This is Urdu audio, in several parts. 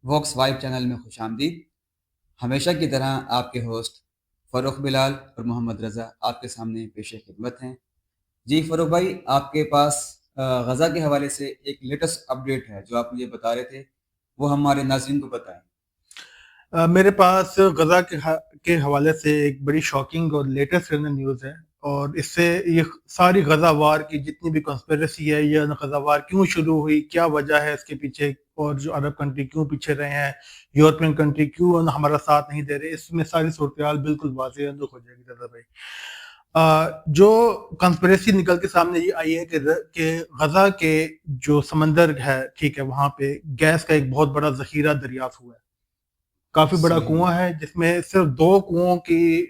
ووکس وائب چینل میں خوش آمدید۔ ہمیشہ کی طرح آپ کے ہوسٹ فروخ بلال اور محمد رضا آپ کے سامنے پیش خدمت ہیں۔ جی فروخ بھائی، آپ کے پاس غزہ کے حوالے سے ایک لیٹسٹ اپڈیٹ ہے جو آپ مجھے بتا رہے تھے، وہ ہمارے ناظرین کو بتائیں۔ میرے پاس غزہ کے حوالے سے ایک بڑی شاکنگ اور لیٹسٹ نیوز ہے، اور اس سے یہ ساری غزہ وار کی جتنی بھی کنسپیریسی ہے، یہ غزہ وار کیوں شروع ہوئی، کیا وجہ ہے اس کے پیچھے، اور جو عرب کنٹری کیوں پیچھے رہے ہیں، یورپین کنٹری کیوں ہمارا ساتھ نہیں دے رہے، اس میں ساری صورتحال بالکل واضح ہو جائے گی رضا بھائی۔ جو کنسپیریسی نکل کے سامنے یہ آئی ہے کہ غزہ کے جو سمندر ہے، ٹھیک ہے، وہاں پہ گیس کا ایک بہت بڑا ذخیرہ دریافت ہوا ہے، کافی بڑا کنواں ہے، جس میں صرف 2 کنوؤں کی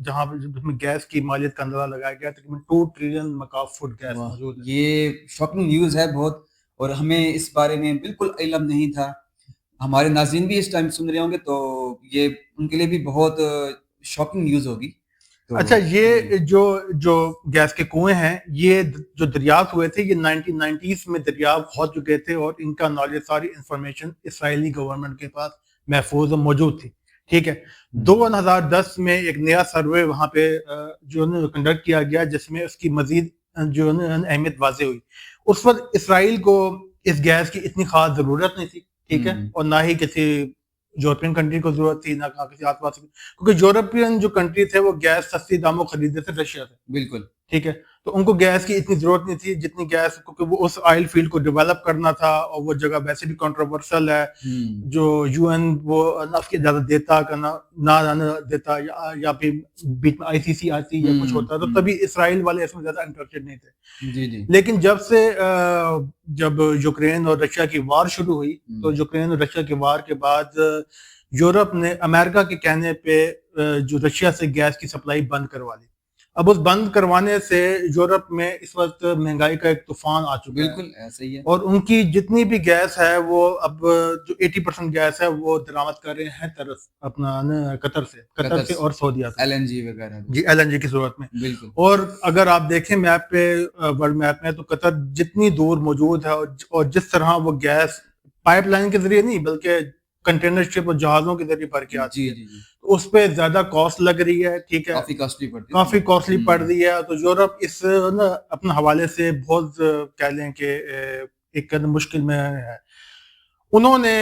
جہاں جس میں گیس کی مالیت کا اندازہ لگایا گیا، تقریباً 2 ٹریلین مکعب فٹ گیس موجود ہے۔ یہ شاکنگ نیوز ہے بہت، اور ہمیں اس بارے میں بالکل علم نہیں تھا۔ ہمارے ناظرین بھی اس ٹائم سن رہے ہوں گے تو یہ ان کے لیے بھی بہت شاکنگ نیوز ہوگی۔ اچھا، یہ جو گیس کے کنویں ہیں، یہ جو دریافت ہوئے تھے، یہ 1990s میں دریافت ہو چکے تھے، اور ان کا نالج، ساری انفارمیشن اسرائیلی گورنمنٹ کے پاس محفوظ و موجود تھی، ٹھیک ہے۔ 2010 میں ایک نیا سروے وہاں پہ جو کنڈکٹ کیا گیا، جس میں اس کی مزید جو اہمیت واضح ہوئی۔ اس وقت اسرائیل کو اس گیس کی اتنی خاص ضرورت نہیں تھی، ٹھیک ہے، اور نہ ہی کسی یورپین کنٹری کو ضرورت تھی، نہ کسی آس پاس، کیونکہ یورپین جو کنٹری تھے وہ گیس سستی داموں خریدتے تھے رشیا سے، بالکل ٹھیک ہے، تو ان کو گیس کی اتنی ضرورت نہیں تھی جتنی گیس، کیونکہ وہ اس آئل فیلڈ کو ڈیولپ کرنا تھا، اور وہ جگہ ویسے بھی کنٹروورسل ہے، جو یو این وہ نہ اس کی اجازت دیتا کہ نہ دیتا، یا پھر بیچ میں ICC آتی یا کچھ ہوتا، تو تبھی اسرائیل والے اس میں زیادہ انٹرسٹڈ نہیں تھے۔ جی جی، لیکن جب یوکرین اور رشیا کی وار شروع ہوئی، تو یوکرین اور رشیا کی وار کے بعد یورپ نے امریکہ کے کہنے پہ جو رشیا سے گیس کی سپلائی بند کروا لی۔ اب اس بند کروانے سے یورپ میں اس وقت مہنگائی کا ایک طوفان آ چکا ہے، بالکل ایسا ہی ہے، اور ان کی جتنی بھی گیس ہے وہ اب جو 80% گیس ہے وہ درآمد کر رہے ہیں اپنا قطر سے اور سعودیہ سے، LNG وغیرہ، جی LNG کی صورت میں۔ بالکل، اور اگر آپ دیکھیں میپ پہ، ورلڈ میپ میں، تو قطر جتنی دور موجود ہے، اور جس طرح وہ گیس پائپ لائن کے ذریعے نہیں بلکہ کنٹینر شپ اور جہازوں کے ذریعے بھر کے آتی ہے، تو اس پہ زیادہ کاسٹ لگ رہی ہے، ٹھیک ہے، کافی کاسٹلی پڑ رہی ہے۔ تو یورپ اس اپنے حوالے سے بہت کہہ لیں کہ ایک مشکل میں ہے۔ انہوں نے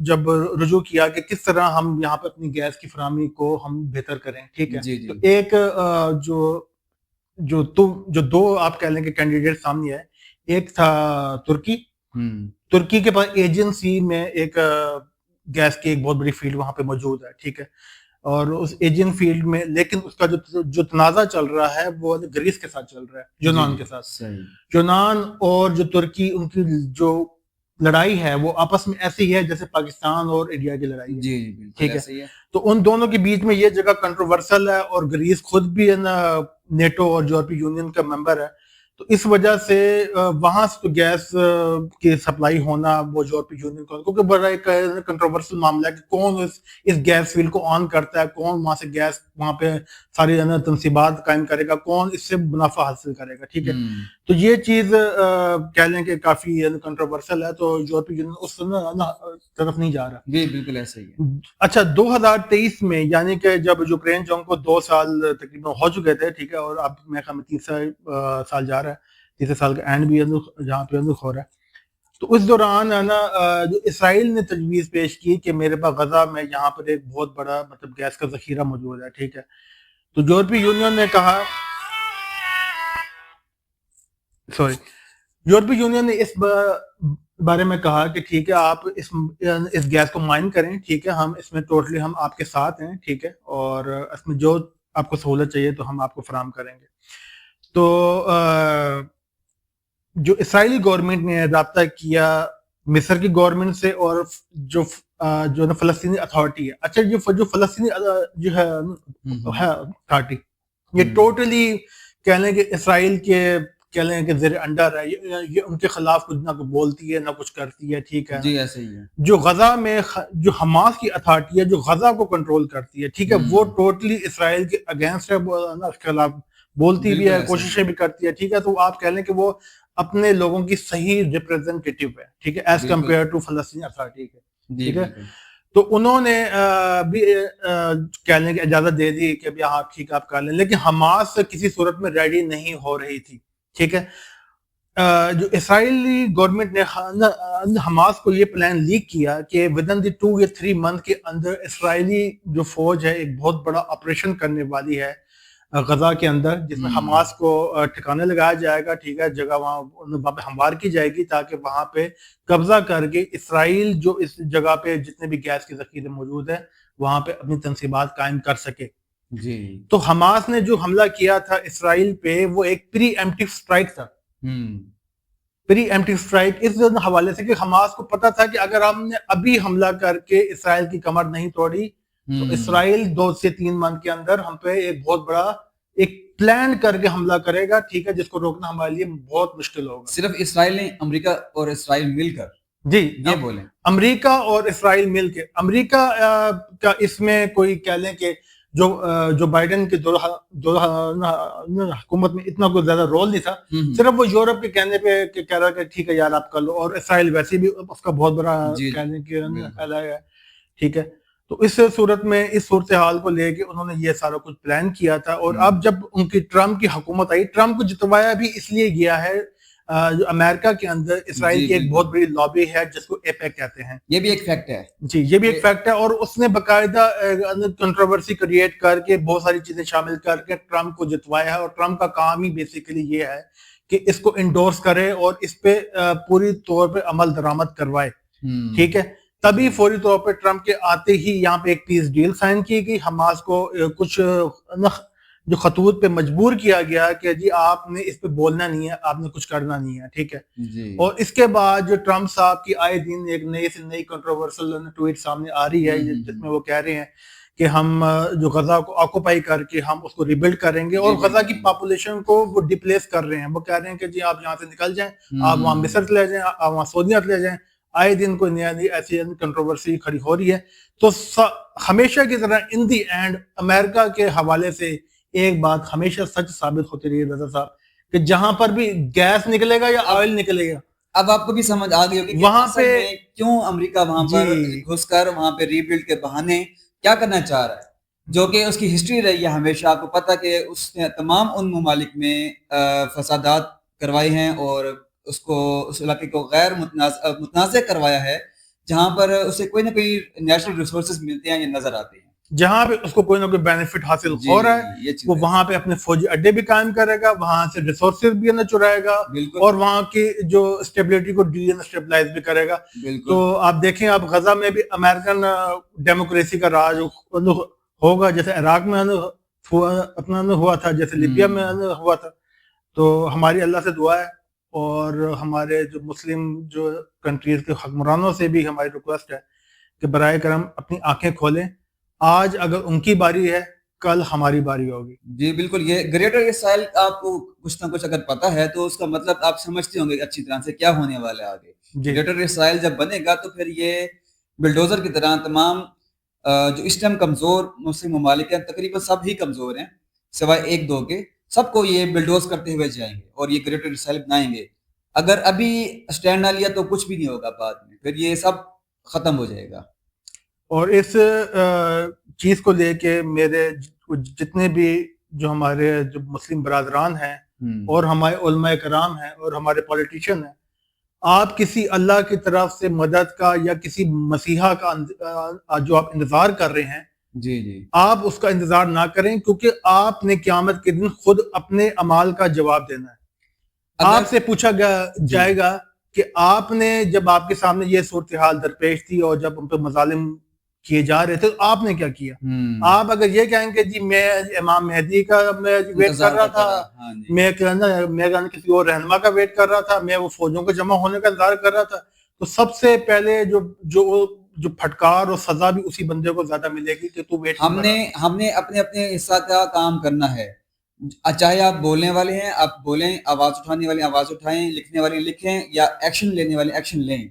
جب رجوع کیا کہ کس طرح ہم یہاں پہ اپنی گیس کی فراہمی کو ہم بہتر کریں، ٹھیک ہے، تو ایک جو 2 آپ کہہ لیں کہ کینڈیڈیٹ سامنے ہے، ایک تھا ترکی کے پاس ایجنسی میں ایک گیس کی ایک بہت بڑی فیلڈ وہاں پہ موجود ہے، ٹھیک ہے، اور اس ایجن فیلڈ میں، لیکن اس کا جو تنازع چل رہا ہے وہ گریس کے ساتھ چل رہا ہے، یونان کے ساتھ۔ یونان اور جو ترکی، ان کی جو لڑائی ہے وہ آپس میں ایسی ہے جیسے پاکستان اور انڈیا کی لڑائی ہے، جی ٹھیک ہے۔ تو ان دونوں کے بیچ میں یہ جگہ کنٹروورسل ہے، اور گریس خود بھی نیٹو اور یورپی یونین کا ممبر ہے، تو اس وجہ سے وہاں سے تو گیس کی سپلائی ہونا وہ یورپی یونین کو، کیونکہ بڑا ایک کنٹروورسل معاملہ ہے کہ کون اس گیس فیلڈ کو آن کرتا ہے، کون وہاں سے گیس وہاں پہ ساری تنصیبات قائم کرے گا، کون اس سے منافع حاصل کرے گا، ٹھیک ہے۔ تو یہ چیز کہہ لیں کہ کافی کنٹروورسل ہے، تو یورپی یونین اس طرف نہیں جا رہا۔ جی بالکل ایسا ہی ہے۔ اچھا، 2023 میں، یعنی کہ جب یوکرین جنگ کو 2 سال تقریباً ہو چکے تھے، ٹھیک ہے، اور اب میرے خیال میں 3 سال جا رہا ہے، 3 سال کا اینڈ بھی جہاں پہ ہو رہا ہے، تو اس دوران ہے نا جو اسرائیل نے تجویز پیش کی کہ میرے پاس غزہ میں یہاں پر ایک بہت بڑا مطلب گیس کا ذخیرہ موجود ہے، ٹھیک ہے، تو یورپی یونین نے کہا، یورپی یونین نے اس بارے میں کہا کہ ٹھیک ہے، آپ اس گیس کو مائن کریں، ٹھیک ہے، ہم اس میں ٹوٹلی ہم آپ کے ساتھ ہیں، ٹھیک ہے، اور اس میں جو آپ کو سہولت چاہیے تو ہم آپ کو فراہم کریں گے۔ تو جو اسرائیلی گورنمنٹ نے رابطہ کیا مصر کی گورنمنٹ سے، اور جو فلسطینی اتھارٹی ہے، اچھا جو فلسطینی جو ہے اتھارٹی، یہ ٹوٹلی کہہ لیں کہ اسرائیل کے کہہ لیں کہ زیر انڈر ہے، یہ ان کے خلاف کچھ نہ بولتی ہے نہ کچھ کرتی ہے، ٹھیک ہے، جی ایسے ہی ہے۔ جو غزہ میں جو حماس کی اتھارٹی ہے، جو غزہ کو کنٹرول کرتی ہے، ٹھیک ہے، وہ ٹوٹلی اسرائیل کے اگینسٹ ہے، اس کے خلاف بولتی بھی ہے، کوششیں بھی کرتی ہے، ٹھیک ہے، تو آپ کہہ لیں کہ وہ اپنے لوگوں کی صحیح ریپرزینٹیٹیو ہے، ٹھیک ہے، ایز بالکل کمپیئر ٹو فلسطین اتھارٹی ہے، جی ٹھیک ہے. بالکل تو انہوں نے بھی کہہ لیں کہ اجازت دے دی کہ ہاں ٹھیک آپ کر لیں، لیکن حماس کسی صورت میں ریڈی نہیں ہو رہی تھی، ٹھیک ہے. جو اسرائیلی گورنمنٹ نے حماس کو یہ پلان لیک کیا کہ ود ان دی 2 یا 3 منتھ کے اندر اسرائیلی جو فوج ہے ایک بہت بڑا آپریشن کرنے والی ہے غزہ کے اندر، جس میں حماس کو ٹھکانے لگایا جائے گا، ٹھیک ہے، جگہ وہاں پہ ہموار کی جائے گی تاکہ وہاں پہ قبضہ کر کے اسرائیل جو اس جگہ پہ جتنے بھی گیس کے ذخیرے موجود ہیں وہاں پہ اپنی تنصیبات قائم کر سکے. جی. تو حماس نے جو حملہ کیا تھا اسرائیل پہ وہ ایک پری ایمپٹیو اسٹرائک تھا. پری ایمپٹیو اسٹرائک اس حوالے سے کہ حماس کو پتا تھا کہ اگر ہم نے ابھی حملہ کر کے اسرائیل کی کمر نہیں توڑی تو اسرائیل 2 سے 3 منتھ کے اندر ہم پہ ایک بہت بڑا ایک پلان کر کے حملہ کرے گا، ٹھیک ہے، جس کو روکنا ہمارے لیے بہت مشکل ہوگا. صرف اسرائیل نے، امریکہ اور اسرائیل مل کر، جی یہ بولیں، امریکہ اور اسرائیل مل کے. امریکہ کا اس میں کوئی کہہ لیں کہ جو بائیڈن کے دور حکومت میں اتنا کوئی زیادہ رول نہیں تھا، صرف وہ یورپ کے کہنے پہ کہہ رہا کہ ٹھیک ہے یار آپ کر لو، اور اسرائیل ویسے بھی اس کا بہت بڑا کہہ لیں کہ ہے، ٹھیک ہے. تو اس صورت میں اس صورتحال کو لے کے انہوں نے یہ سارا کچھ پلان کیا تھا. اور اب جب ان کی ٹرمپ کی حکومت آئی، ٹرمپ کو جتوایا بھی اس لیے گیا ہے، جو امریکہ کے اندر اسرائیل کی ایک بہت بڑی لابی ہے جس کو ایپیک کہتے ہیں. یہ بھی ایک فیکٹ ہے. جی یہ بھی ایک فیکٹ ہے، اور اس نے باقاعدہ کنٹروورسی کریٹ کر کے بہت ساری چیزیں شامل کر کے ٹرمپ کو جتوایا ہے. اور ٹرمپ کا کام ہی بیسیکلی یہ ہے کہ اس کو انڈورس کرے اور اس پہ پوری طور پہ عمل درآمد کروائے، ٹھیک ہے. تبھی فوری طور پہ ٹرمپ کے آتے ہی یہاں پہ ایک پیس ڈیل سائن کی گئی. حماس کو کچھ جو خطوط پہ مجبور کیا گیا کہ جی آپ نے اس پہ بولنا نہیں ہے، آپ نے کچھ کرنا نہیں ہے، ٹھیک ہے. اور اس کے بعد جو ٹرمپ صاحب کی آئے دن ایک نئی سے نئی کنٹروورسل ٹویٹ سامنے آ رہی ہے جس میں وہ کہہ رہے ہیں کہ ہم جو غزہ کو آکوپائی کر کے ہم اس کو ریبلڈ کریں گے، اور غزہ کی پاپولیشن کو وہ ڈپلیس کر رہے ہیں. وہ کہہ رہے ہیں کہ جی آپ یہاں سے نکل جائیں، آپ وہاں مصر چلے جائیں، آپ وہاں سعودیہ چلے جائیں. آئے دن کوئی نیا نئی ایسی کنٹروورسی کھڑی ہو رہی ہے. تو ہمیشہ کی طرح ان دی اینڈ امریکہ کے حوالے سے ایک بات ہمیشہ سچ ثابت ہوتی رہی ہے رضا صاحب، کہ جہاں پر بھی گیس نکلے گا یا آئل نکلے گا، اب آپ کو بھی سمجھ آ گئی ہوگی وہاں پہ کیوں امریکہ وہاں پر گھس کر وہاں پہ ری بلڈ کے بہانے کیا کرنا چاہ رہا ہے، جو کہ اس کی ہسٹری رہی ہے ہمیشہ. آپ کو پتہ کہ اس نے تمام ان ممالک میں فسادات کروائے ہیں اور اس علاقے کو غیر متنازع کروایا ہے جہاں پر اسے کوئی نہ کوئی نیچرل ریسورسز ملتے ہیں یا نظر آتے ہیں. جہاں پہ اس کو کوئی نہ کوئی بینیفٹ حاصل ہو رہا ہے وہ وہاں پہ اپنے فوجی اڈے بھی قائم کرے گا، وہاں سے ریسورسز بھی نہ چرائے گا، اور وہاں کی جو اسٹیبلٹی کو اسٹیبلائز بھی کرے گا. تو آپ دیکھیں آپ غزہ میں بھی امریکن ڈیموکریسی کا راج ہوگا، جیسے عراق میں اپنا ہوا تھا، جیسے لیبیا میں ہوا تھا. تو ہماری اللہ سے دعا ہے اور ہمارے جو مسلم جو کنٹریز کے حکمرانوں سے بھی ہماری ریکویسٹ ہے کہ برائے کرم اپنی آنکھیں کھولیں. آج اگر ان کی باری ہے کل ہماری باری ہوگی. جی بالکل. یہ گریٹر اسرائیل آپ کو کچھ نہ کچھ اگر پتہ ہے تو اس کا مطلب آپ سمجھتے ہوں گے اچھی طرح سے کیا ہونے والا ہے آگے. گریٹر اسرائیل جب بنے گا تو پھر یہ بلڈوزر کی طرح تمام جو اس ٹائم کمزور مسلم ممالک ہیں، تقریباً سب ہی کمزور ہیں سوائے 1-2 کے، سب کو یہ بلڈوز کرتے ہوئے جائیں گے اور یہ گریٹر اسرائیل بنائیں گے. اگر ابھی اسٹینڈ نہ لیا تو کچھ بھی نہیں ہوگا، بعد میں پھر یہ سب ختم ہو جائے گا. اور اس چیز کو لے کے میرے جتنے بھی جو ہمارے جو مسلم برادران ہیں اور ہمارے علماء کرام ہیں اور ہمارے پولیٹیشین ہیں، آپ کسی اللہ کی طرف سے مدد کا یا کسی مسیحا کا جو آپ انتظار کر رہے ہیں، جی آپ اس کا انتظار نہ کریں، کیونکہ آپ نے قیامت کے دن خود اپنے اعمال کا جواب دینا ہے. آپ سے پوچھا جائے گا کہ آپ نے جب آپ کے سامنے یہ صورتحال درپیش تھی اور جب ان پہ مظالم کیے جا رہے تھے آپ نے کیا کیا؟ آپ اگر یہ کہیں کہ جی میں امام مہدی کا میں ویٹ کر رہا تھا، میں کسی اور رہنما کا ویٹ کر رہا تھا، میں وہ فوجوں کے جمع ہونے کا انتظار کر رہا تھا، تو سب سے پہلے جو پھٹکار اور سزا بھی اسی بندے کو زیادہ ملے گی کہ تو ویٹ. ہم نے اپنے حصہ کا کام کرنا ہے. چاہے آپ بولنے والے ہیں آپ بولیں، آواز اٹھانے والے آواز اٹھائیں، لکھنے والے لکھیں، یا ایکشن لینے والے ایکشن لیں.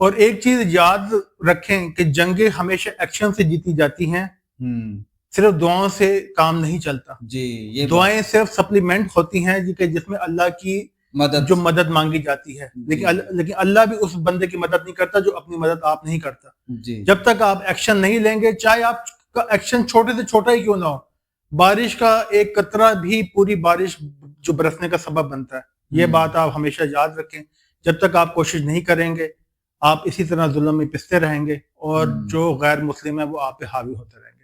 اور ایک چیز یاد رکھیں کہ جنگیں ہمیشہ ایکشن سے جیتی جاتی ہیں، صرف دعاؤں سے کام نہیں چلتا. جی یہ دعائیں صرف سپلیمنٹ ہوتی ہیں کہ جس میں اللہ کی مدد جو مدد مانگی جاتی ہے، لیکن اللہ بھی اس بندے کی مدد نہیں کرتا جو اپنی مدد آپ نہیں کرتا. جی جب تک آپ ایکشن نہیں لیں گے، چاہے آپ کا ایکشن چھوٹے سے چھوٹا ہی کیوں نہ ہو، بارش کا ایک قطرہ بھی پوری بارش جو برسنے کا سبب بنتا ہے. یہ بات آپ ہمیشہ یاد رکھیں. جب تک آپ کوشش نہیں کریں گے، آپ اسی طرح ظلم میں پستے رہیں گے، اور جو غیر مسلم ہے وہ آپ پہ حاوی ہوتے رہیں گے.